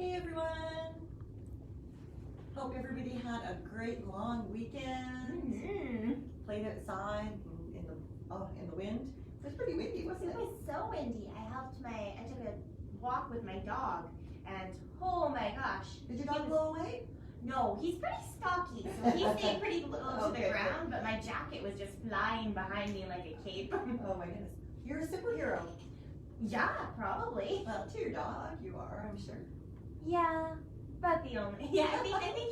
Hey everyone! Hope everybody had a great long weekend. Played outside in the wind. It was pretty windy, wasn't it? It was so windy. I took a walk with my dog, and oh my gosh. Did your dog blow away? No, he's pretty stocky, so he stayed pretty low to the ground, but my jacket was just flying behind me like a cape. Oh my goodness. You're a superhero. Yeah, probably. Well, to your dog, you are, I'm sure. Yeah, but I think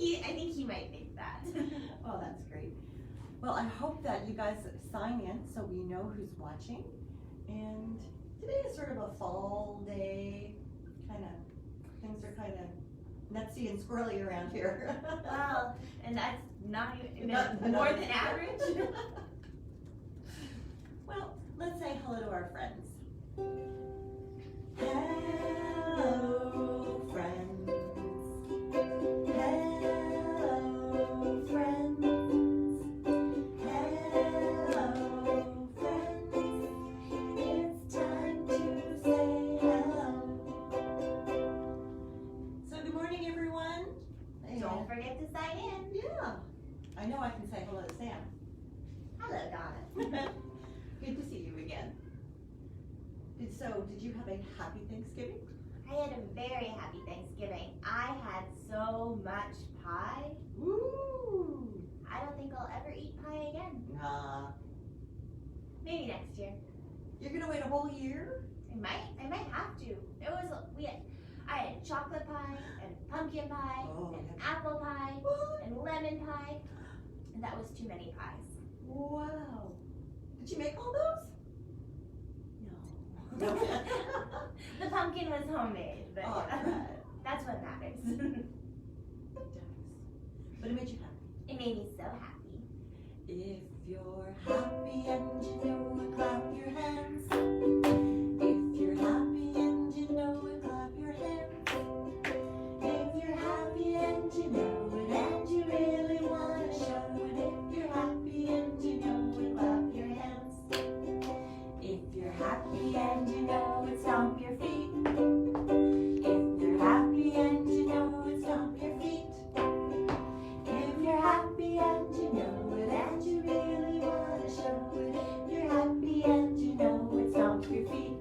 he might think that. Oh, that's great. Well, I hope that you guys sign in so we know who's watching. And today is sort of a fall day, things are kind of nutsy and squirrely around here. Well, and that's not even Not more than average. Well, let's say hello to our friends. Hello, friends. Hello, friends. Hello, friends. It's time to say hello. So good morning, everyone. Don't forget to sign in. Yeah. I know I can say hello to Sam. Hello, Donna. Good to see you again. Did you have a happy Thanksgiving? I had a very happy Thanksgiving. I had so much pie. Woo! I don't think I'll ever eat pie again. Nah. Maybe next year. You're gonna wait a whole year? I might have to. I had chocolate pie and pumpkin pie and apple pie What? and lemon pie, and that was too many pies. Wow. Did you make all those? No. No. The pumpkin was homemade, but Oh, yeah, that's what matters. But it made you happy. It made me so happy. If you're happy and you know it, clap your hands. If you're happy and you know it, clap your hands. If you're happy and you know it, and you really want to show it. If you're happy and you know it, clap your hands. If you're happy and you know it, stomp your feet. If you're happy and you know it, stomp your feet. If you're happy and you know it, and you really want to show it. If you're happy and you know it, stomp your feet.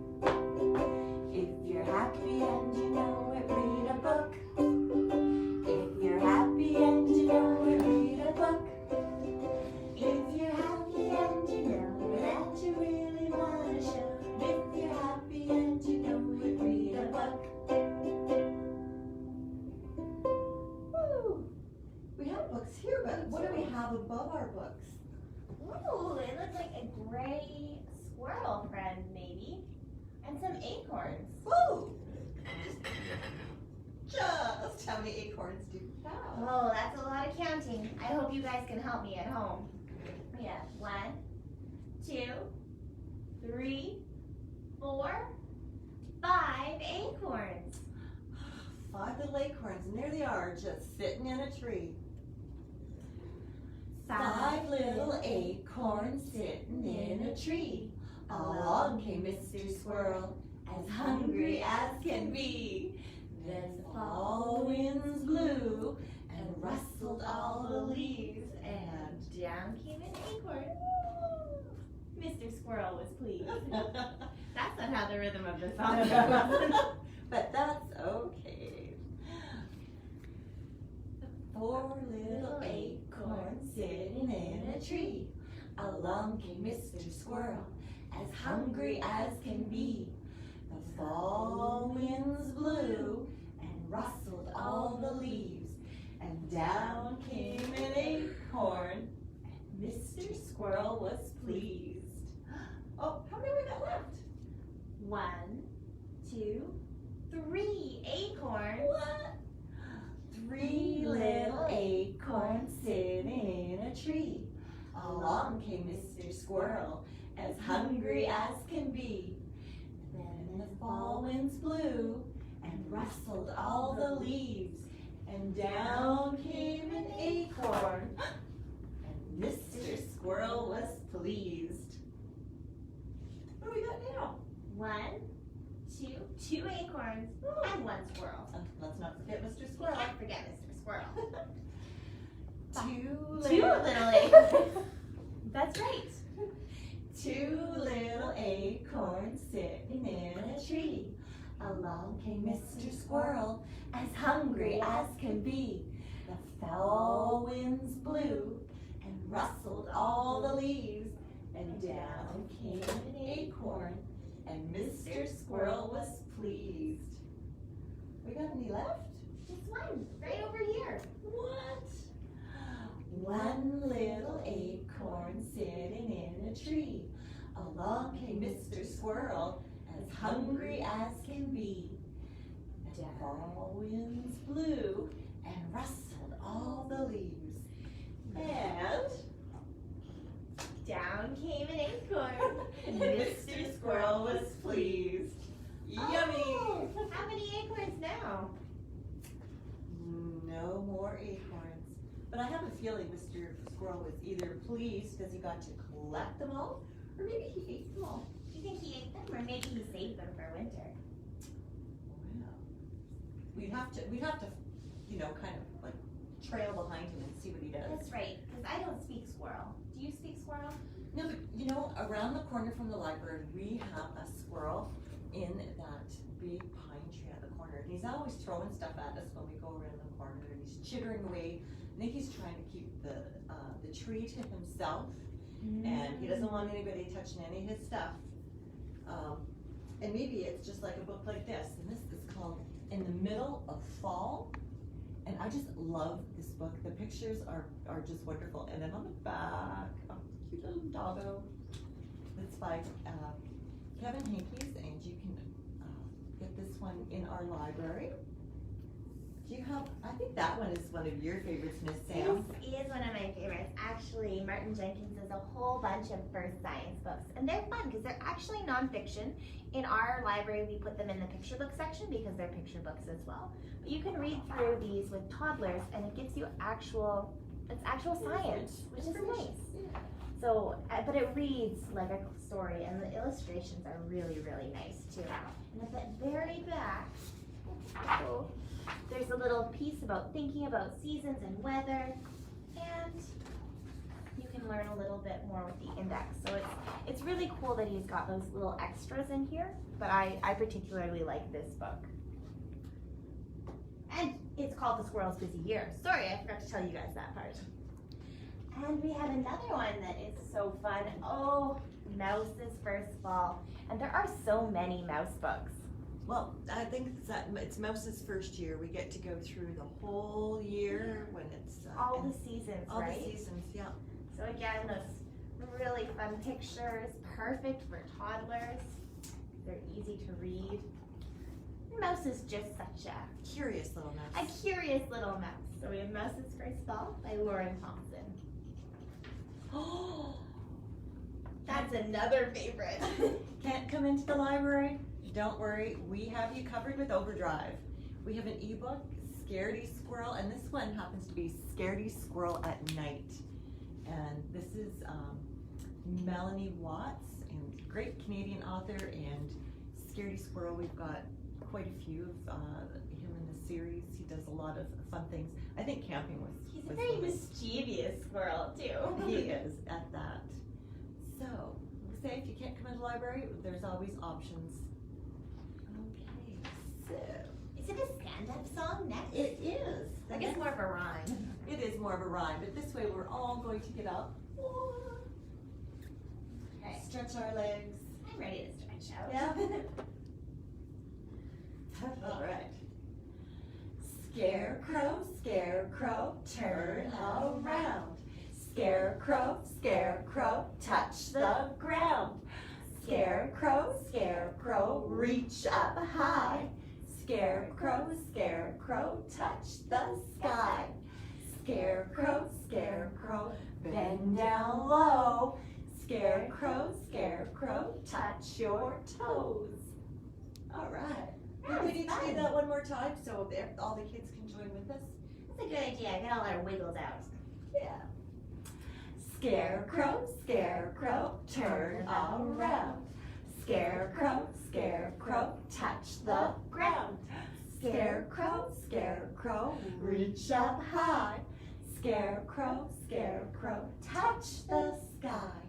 If you're happy and you know it, read a book. If you're happy and you know it, read a book. If you're happy and you know it, and you really want to show it. If you're happy and you know it, read a book. Woo! We have books here, but what do we have above our books? Ooh, it looks like a gray squirrel friend, maybe, and some acorns. Woo! Just how many acorns do you have? Oh, that's a lot of counting. I hope you guys can help me at home. We have 1, 2, 3, 4, 5 acorns. 5 little acorns, and there they are, just sitting in a tree. 5 little acorns sitting in a tree. Along came Mr. Squirrel, as hungry as can be. Then the fall winds blew and rustled all the leaves, and Down came an acorn. Mr. Squirrel was pleased. That's not how the rhythm of the song goes. But that's okay. 4 little acorns sitting in a tree. Along came Mr. Squirrel, as hungry as can be. The fall winds blew and rustled all the leaves, and down came an acorn, and Mr. Squirrel was pleased. Oh, how many we got left? 1, 2, 3 acorns. What? 3 little acorns sitting in a tree. Along came Mr. Squirrel, as hungry as can be. Then the fall winds blew and rustled all the leaves, and down came an acorn, and Mr. Squirrel was pleased. What do we got now? 1, two acorns, and one squirrel. Let's not forget Mr. Squirrel. Can't forget Mr. Squirrel. Two Two little acorns. That's right. Two little acorns sitting in a tree. Along came Mr. Squirrel, as hungry as can be. The foul winds blew and rustled all the leaves, and down came an acorn, and Mr. Squirrel was pleased. We got any left? Just one, right over here. What? One little acorn sitting in a tree. Along came Mr. Squirrel, as hungry as can be. The fall winds blew and rustled all the leaves. And down came an acorn. and Mr. Squirrel was pleased. Yummy! Oh, how many acorns now? No more acorns. But I have a feeling Mr. Squirrel was either pleased because he got to collect them all, or maybe he ate them all. Do you think he ate them, or maybe he saved them for winter? Well, we'd have to, kind of like trail behind him and see what he does. That's right, because I don't speak squirrel. Do you speak squirrel? No, but around the corner from the library, we have a squirrel in that big pine tree at the corner. And he's always throwing stuff at us when we go around the corner, and he's chittering away. I think he's trying to keep the tree to himself, and he doesn't want anybody touching any of his stuff. And maybe it's just like a book like this, and this is called In the Middle of Fall. And I just love this book. The pictures are just wonderful. And then on the back, a cute little doggo. It's by Kevin Hankey's, and you can get this one in our library. Do you have, I think that one is one of your favorites, Miss Sam. This is one of my favorites. Actually, Martin Jenkins has a whole bunch of first science books, and they're fun because they're actually nonfiction. In our library, we put them in the picture book section because they're picture books as well. But you can read through these with toddlers, and it gives you actual science, which is nice. Yeah. So, but it reads like a story, and the illustrations are really, really nice too. And at the very back, there's a little piece about thinking about seasons and weather, and you can learn a little bit more with the index. So it's really cool that he's got those little extras in here, but I particularly like this book. And it's called The Squirrel's Busy Year. Sorry, I forgot to tell you guys that part. And we have another one that is so fun. Oh, Mouse's First Fall. And there are so many mouse books. Well, I think it's Mouse's first year. We get to go through the whole year when it's all the seasons, all right? the seasons, yeah. So again, those really fun pictures, perfect for toddlers. They're easy to read. Mouse is just such a Curious little mouse. curious little mouse. So we have Mouse's First Fall by Lauren Thompson. Oh, That's another favorite. can't come into the library? Don't worry, we have you covered with Overdrive. We have an ebook, Scaredy Squirrel, and this one happens to be Scaredy Squirrel at Night. And this is Melanie Watts, and great Canadian author, and Scaredy Squirrel, we've got quite a few of him in the series. He does a lot of fun things. I think camping was He's a was very really- mischievous squirrel too. He is at that. So, say if you can't come into the library, there's always options. Okay, so Is it a stand-up song next? it is. I guess more of a rhyme. It is more of a rhyme, but this way we're all going to get up. Okay. Stretch our legs. I'm ready to stretch out. Yeah. All right. Scarecrow, scarecrow, turn around. Scarecrow, scarecrow, touch the ground. Scarecrow, scarecrow, reach up high. Scarecrow, scarecrow, touch the sky. Scarecrow, scarecrow, bend down low. Scarecrow, scarecrow, touch your toes. All right. That We need was to do fun. that one more time so all the kids can join with us. That's a good idea. Get all our wiggles out. Yeah. Scarecrow, scarecrow, turn around. Scarecrow, scarecrow, touch the ground. Scarecrow, scarecrow, reach up high. Scarecrow, scarecrow, touch the sky.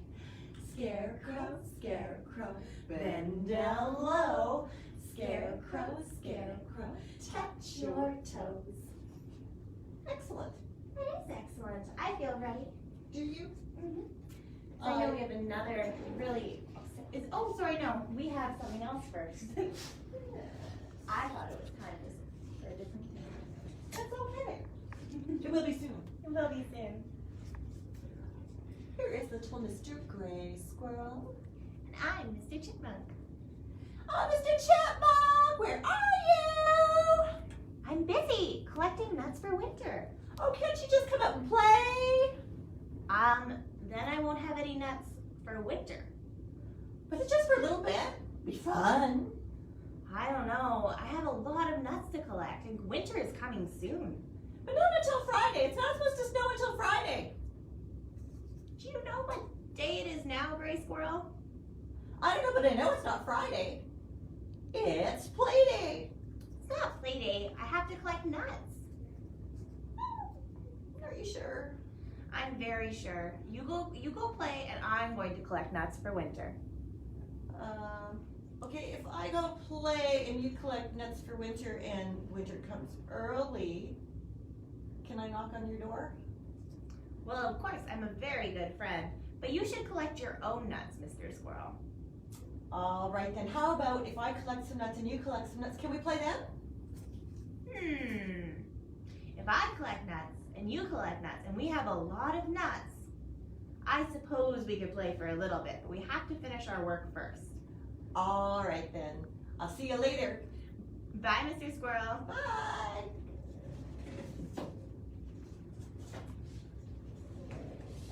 Scarecrow, scarecrow, bend down low. Scarecrow, scarecrow, touch your toes. Excellent. That is excellent. I feel ready. Do you? So I know we have another really. Oh, sorry, no. We have something else first. I thought it was kind of for a different thing. That's okay. It will be soon. It will be soon. Here is little Mr. Gray Squirrel. And I'm Mr. Chipmunk. Oh, Mr. Chipmunk, where are you? I'm busy collecting nuts for winter. Oh, can't you just come up and play? Then I won't have any nuts for winter. But it's just for a little bit. Be fun. I don't know. I have a lot of nuts to collect, and winter is coming soon. But not until Friday. It's not supposed to snow until Friday. Do you know what day it is now, Gray Squirrel? I don't know, but I know it's not Friday. It's play day. It's not play day. I have to collect nuts. Are you sure? I'm very sure. You go play, and I'm going to collect nuts for winter. Okay, if I go play and you collect nuts for winter and winter comes early, can I knock on your door? Well, of course, I'm a very good friend, but you should collect your own nuts, Mr. Squirrel. All right, then how about if I collect some nuts and you collect some nuts, can we play then? If I collect nuts and you collect nuts and we have a lot of nuts, I suppose we could play for a little bit, but we have to finish our work first. All right then. I'll see you later. Bye, Mr. Squirrel. Bye.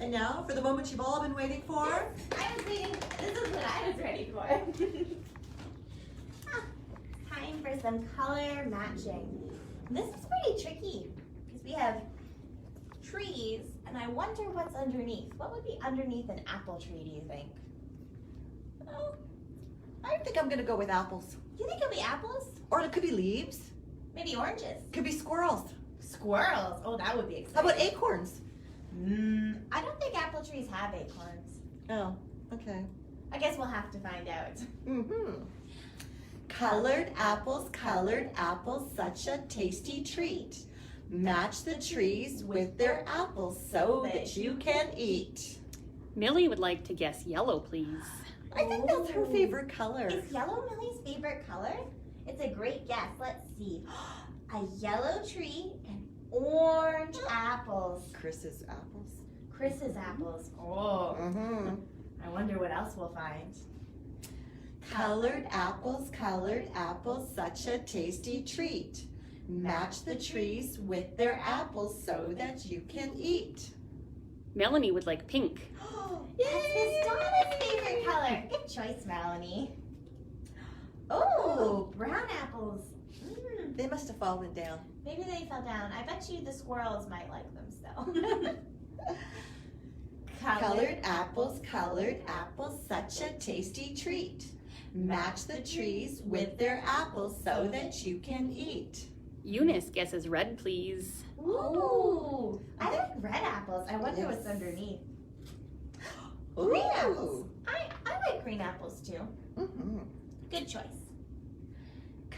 And now for the moment you've all been waiting for. I was waiting. This is what I was ready for. Time for some color matching. This is pretty tricky because we have trees, and I wonder what's underneath. What would be underneath an apple tree, do you think? Well, I think I'm gonna go with apples. Do you think it'll be apples? Or it could be leaves. Maybe oranges. Could be squirrels. Squirrels. Oh, that would be exciting. How about acorns? I don't think apple trees have acorns. Oh, okay. I guess we'll have to find out. Colored apples, such a tasty treat. Match the trees with their apples so that you can eat. Millie would like to guess yellow, please. I think that's her favorite color. Is yellow Millie's favorite color? It's a great guess. Let's see. A yellow tree and orange apples. Chris's apples. Chris's apples. Oh. I wonder what else we'll find. Colored apples, such a tasty treat. Match the trees with their apples so that you can eat. Melanie would like pink. That's Miss Donna's favorite color. Good choice, Melanie. Oh, brown apples. They must have fallen down. Maybe they fell down. I bet you the squirrels might like them still. Colored apples, such a tasty treat. Match the trees with their apples so that you can eat. Eunice guesses red, please. Ooh, I like red apples. I wonder what's underneath. Ooh. Green apples. I like green apples too. Good choice.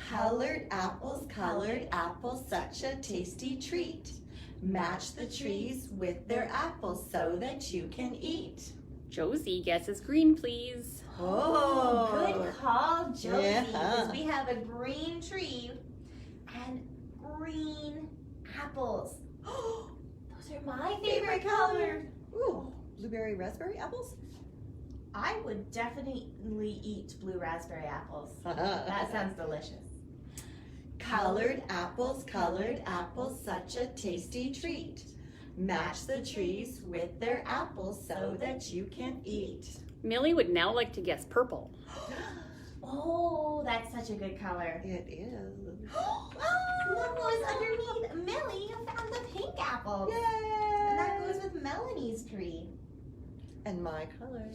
Colored apples, such a tasty treat. Match the trees with their apples so that you can eat. Josie guesses green, please. Oh, Good call, Josie. Yeah. Because we have a green tree and green apples. Those are my favorite color. Ooh, blueberry raspberry apples? I would definitely eat blue raspberry apples. That sounds delicious. Colored apples, such a tasty treat. Match the trees with their apples so that you can eat. Millie would now like to guess purple. Oh, that's such a good color. It is. Look what's underneath. Millie, you found the pink apple. Yay! And that goes with Melanie's tree. And my color.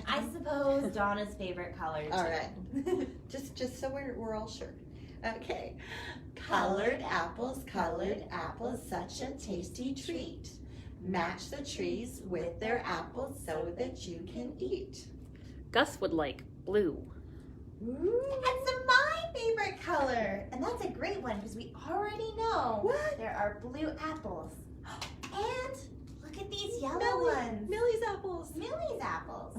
I suppose Donna's favorite color too. All right. just so we're all sure. Okay. Colored apples, such a tasty treat. Match the trees with their apples so that you can eat. Gus would like blue. Ooh. That's my favorite color. And that's a great one because we already know What? there are blue apples. And look at these yellow Millie. ones. Millie's apples. Millie's apples.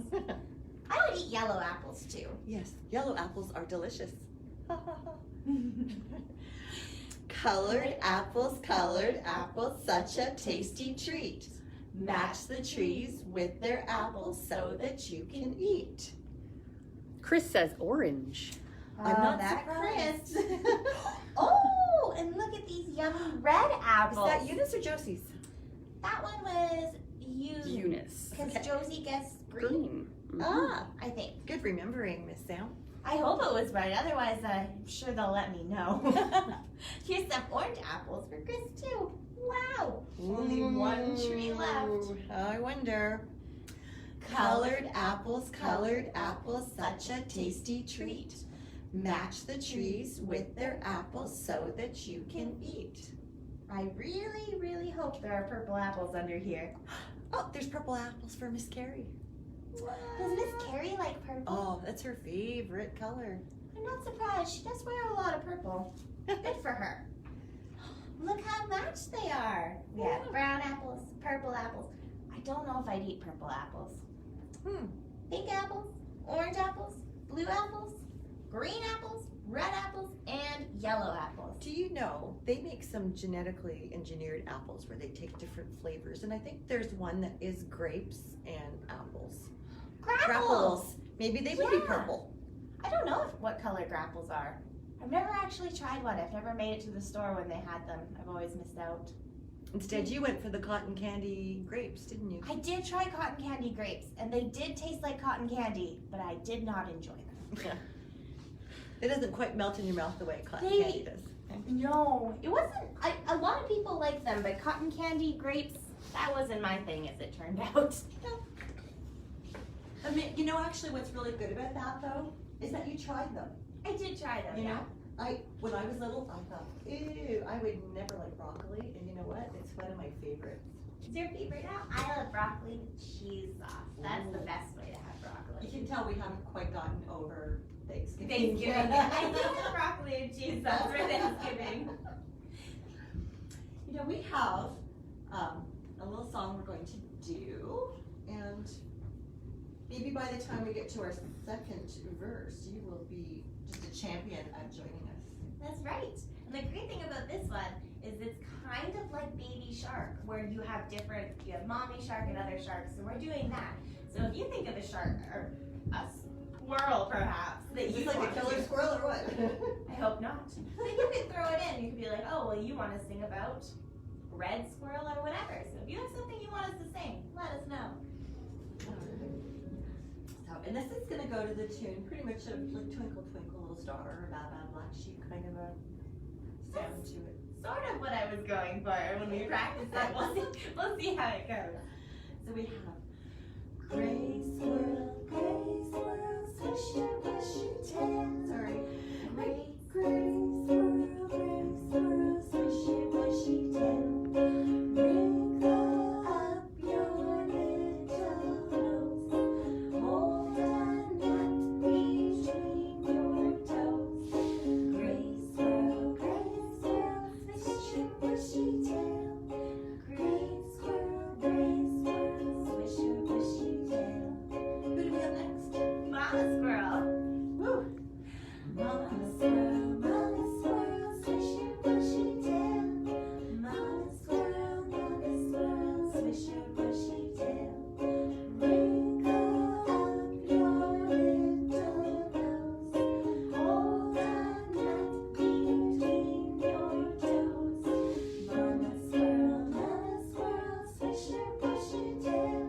I would eat yellow apples too. Yes, yellow apples are delicious. Colored apples, such a tasty treat. Match the trees with their apples so that you can eat. Chris says orange. I'm not that surprised. Oh, and look at these yummy red Is apples. that Eunice or Josie's? That one was Eunice. because Okay. Josie guessed green, Green. Mhm. Ah, I think. good remembering, Miss Sam. I hope it was right. Otherwise, I'm sure they'll let me know. Here's some orange apples for Chris too. Wow. Only one tree left. Ooh, I wonder. Colored apples, such a tasty treat. Match the trees with their apples so that you can eat. I really, really hope there are purple apples under here. Oh, there's purple apples for Miss Carrie. Does Miss Carrie like purple? Oh, that's her favorite color. I'm not surprised. She does wear a lot of purple. Good for her. Look how matched they are. We have brown apples, purple apples. I don't know if I'd eat purple apples. Pink apples, orange apples, blue apples, green apples, red apples, and yellow apples. Do you know they make some genetically engineered apples where they take different flavors, and I think there's one that is grapes and apples. Grapples! Maybe they would be Yeah. purple. I don't know what color grapples are. I've never actually tried one. I've never made it to the store when they had them. I've always missed out. Instead, you went for the cotton candy grapes, didn't you? I did try cotton candy grapes, and they did taste like cotton candy, but I did not enjoy them. It doesn't quite melt in your mouth the way cotton They- candy does. No, it wasn't. A lot of people like them, but cotton candy grapes, that wasn't my thing as it turned out. I mean, you know, actually, what's really good about that though is that you tried them. I did try them, You yeah. know, when I was little, I thought, ew, I would never like broccoli, and you know what? It's one of my favorites. Is your favorite now? I love broccoli with cheese sauce. That's the best way to have broccoli. You can tell we haven't quite gotten over Thanksgiving. Thanksgiving. I do have broccoli and cheese sauce for Thanksgiving. You know, we have a little song we're going to do, and maybe by the time we get to our second verse, you will be just a champion at joining us. That's right. And the great thing about this one is it's kind of like Baby Shark, where you have mommy shark and other sharks, so we're doing that. So if you think of a shark, or a squirrel perhaps, that Is you this like a want killer to, squirrel or what? I hope not. Then you could throw it in. You could be like, oh, well, you want to sing about red squirrel or whatever. So if you have something you want us to sing, let us know. So, and this is going to go to the tune pretty much of like Twinkle Twinkle Little Star, or Baa Baa Black Sheep kind of a sound to it. Sort of what I was going for when we practice it. We'll see how it goes. So we have gray squirrel, swish your bushy tail. Sorry. Gray squirrel, swish your bushy tail. Wrinkle up your little nose. Hold a nut between your toes. Gray squirrel, swish your bushy tail. Gray squirrel, swish your bushy tail. Who do we have next? Mama squirrel. Woo! Mama squirrel, swish your bushy tail. Mama squirrel, swish your bushy tail. Wrinkle up your little nose. Hold a nut between your toes. Mama squirrel, swish your bushy tail.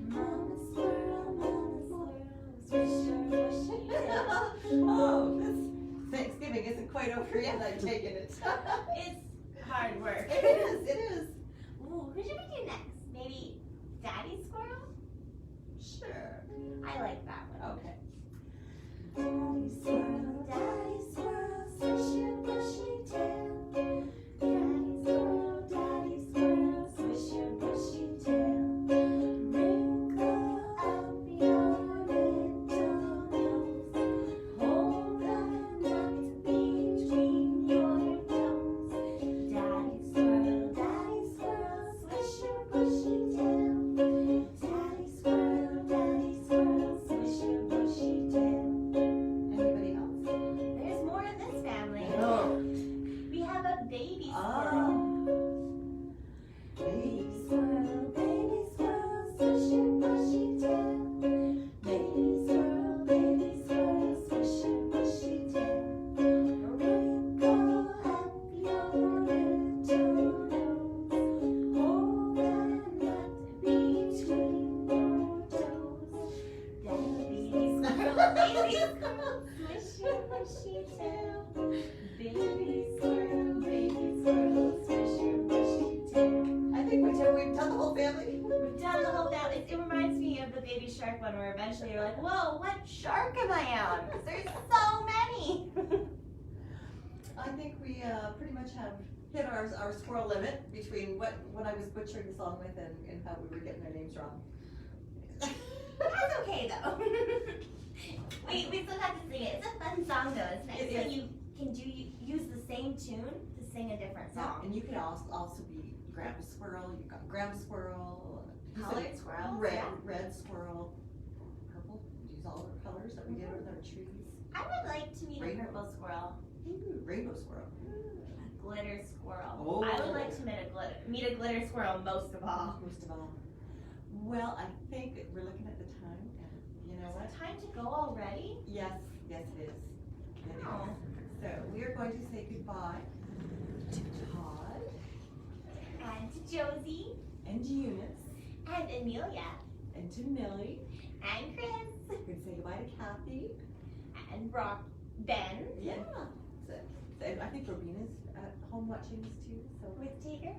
Mama squirrel, swish your bushy tail. Oh, this Thanksgiving isn't quite over yet, I've taken it. It's hard work. It is. Ooh, who should we do next? Maybe Daddy Squirrel? Sure. I like that one. Okay. Daddy squirrel, swish your bushy tail. Daddy squirrel, swish your bushy tail. Wrinkle up your little nose. Hold a nut between your toes. Daddy squirrel, swish your bushy tail. Daddy squirrel, swish your bushy tail. Anybody else? There's more in this family. Oh. We have a baby squirrel. Baby Baby squirrel, swish your bushy tail. Baby squirrel, swish your bushy tail. Wrinkle up your little nose. Hold a nut between your toes. Baby squirrel, swish your bushy tail. Baby squirrel, swish your bushy tail. I think we've done the whole family. We've done the whole family. It reminds me of the baby shark one where eventually you're like, whoa, what shark am I on? 'Cause there's so many. I think we pretty much have hit our squirrel limit between what I was butchering the song with and how we were getting their names wrong. That's okay though. we still have to sing it. It's a fun song though. It's nice It when is. you can use the same tune to sing a different Yeah, song. and you could also be Grandpa Squirrel. You've got Grandma Squirrel. Colored squirrels, Red, yeah. red squirrel. Purple. Use all our colors that we did with our trees. I would like to meet a Rainbow. purple squirrel. Ooh, rainbow squirrel. A glitter squirrel. Oh. I would like to meet a glitter squirrel most of all. Most of all. Well, I think that we're looking at the time, and you know what? Is it time to go already? Yes, it is. It is. Oh. So we are going to say goodbye to Todd And to Josie and Eunice and Amelia and to Millie. and Chris We're going to say goodbye to Kathy. and Ben Yeah. So, I think Robina's at home watching this too. So with Tigger.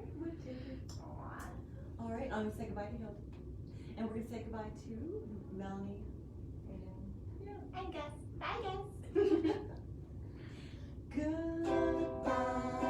Aw. all right, I'm going to say goodbye to Hilda. And we're going to say goodbye to Melanie and And Gus. Bye, Gus. goodbye.